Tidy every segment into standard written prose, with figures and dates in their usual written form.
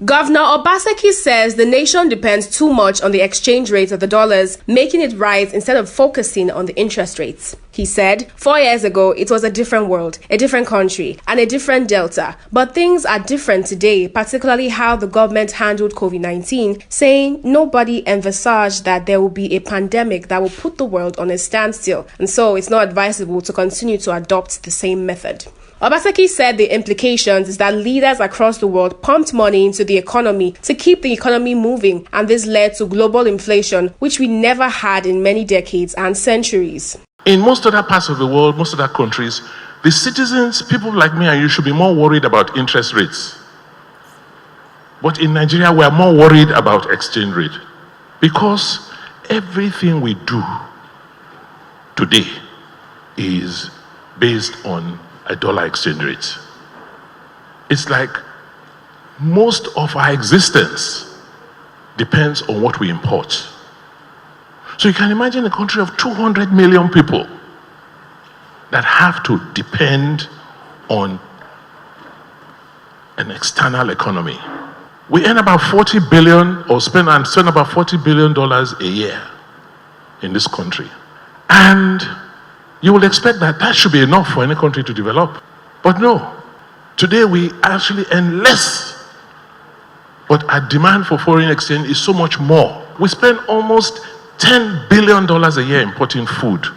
Governor Obaseki says the nation depends too much on the exchange rate of the dollars, making it rise instead of focusing on the interest rates. He said, 4 years ago, it was a different world, a different country, and a different delta. But things are different today, particularly how the government handled COVID-19, saying nobody envisaged that there will be a pandemic that will put the world on a standstill, and so it's not advisable to continue to adopt the same method. Obaseki said the implications is that leaders across the world pumped money into the economy to keep the economy moving, and this led to global inflation, which we never had in many decades and centuries. In most other parts of the world, most other countries, the citizens, people like me and you, should be more worried about interest rates. But in Nigeria, we are more worried about exchange rate, because everything we do today is based on a dollar exchange rate. It's like most of our existence depends on what we import. So you can imagine a country of 200 million people that have to depend on an external economy. We earn about 40 billion or spend about $40 billion a year in this country. And you will expect that that should be enough for any country to develop. But no, today we actually earn less. But our demand for foreign exchange is so much more. We spend almost $10 billion a year importing food.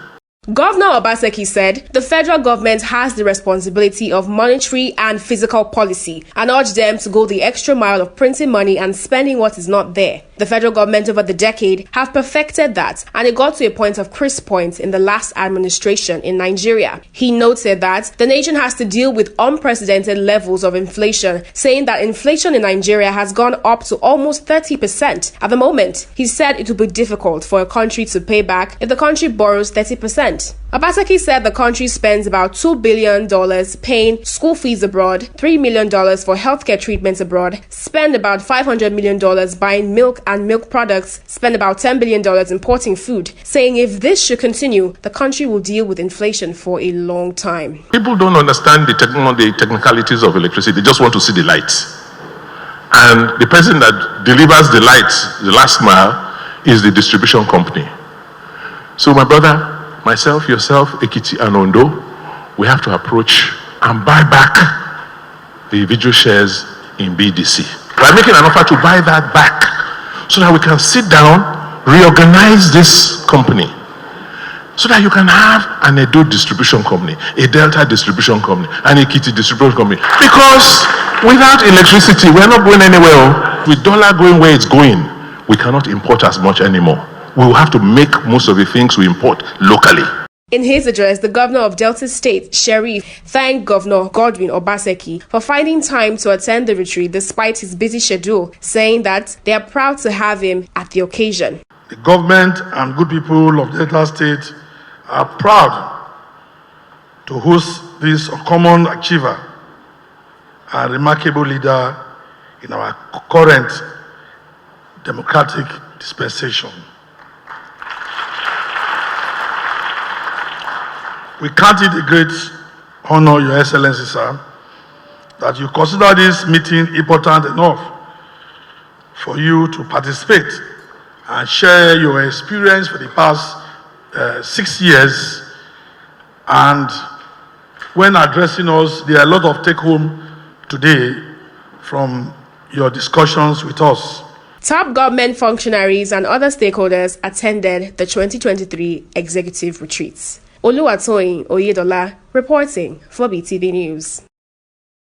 Governor Obaseki said the federal government has the responsibility of monetary and fiscal policy and urged them to go the extra mile of printing money and spending what is not there. The federal government over the decade have perfected that, and it got to a point of crisp point in the last administration in Nigeria. He noted that the nation has to deal with unprecedented levels of inflation, saying that inflation in Nigeria has gone up to almost 30% at the moment. He said it will be difficult for a country to pay back if the country borrows 30%. Obaseki said the country spends about $2 billion paying school fees abroad, $3 million for healthcare treatments abroad, spend about $500 million buying milk and milk products, spend about $10 billion importing food, saying if this should continue, the country will deal with inflation for a long time. People don't understand the technicalities of electricity. They just want to see the lights. And the person that delivers the lights, the last mile, is the distribution company. So my brother, myself, yourself, Ekiti and Ondo, we have to approach and buy back the individual shares in BDC. We're making an offer to buy that back so that we can sit down, reorganize this company, so that you can have an Edo distribution company, a Delta distribution company, an Ekiti distribution company. Because without electricity, we're not going anywhere. With dollar going where it's going, we cannot import as much anymore. We will have to make most of the things we import locally. In his address, the governor of Delta State, Sheriff, thanked Governor Godwin Obaseki for finding time to attend the retreat despite his busy schedule, saying that they are proud to have him at the occasion. The government and good people of Delta State are proud to host this common achiever and remarkable leader in our current democratic dispensation. We count it a great honor, Your Excellency, sir, that you consider this meeting important enough for you to participate and share your experience for the past 6 years. And when addressing us, there are a lot of take-home today from your discussions with us. Top government functionaries and other stakeholders attended the 2023 executive retreats. Oluwatoyin Oyedola reporting for BTV News.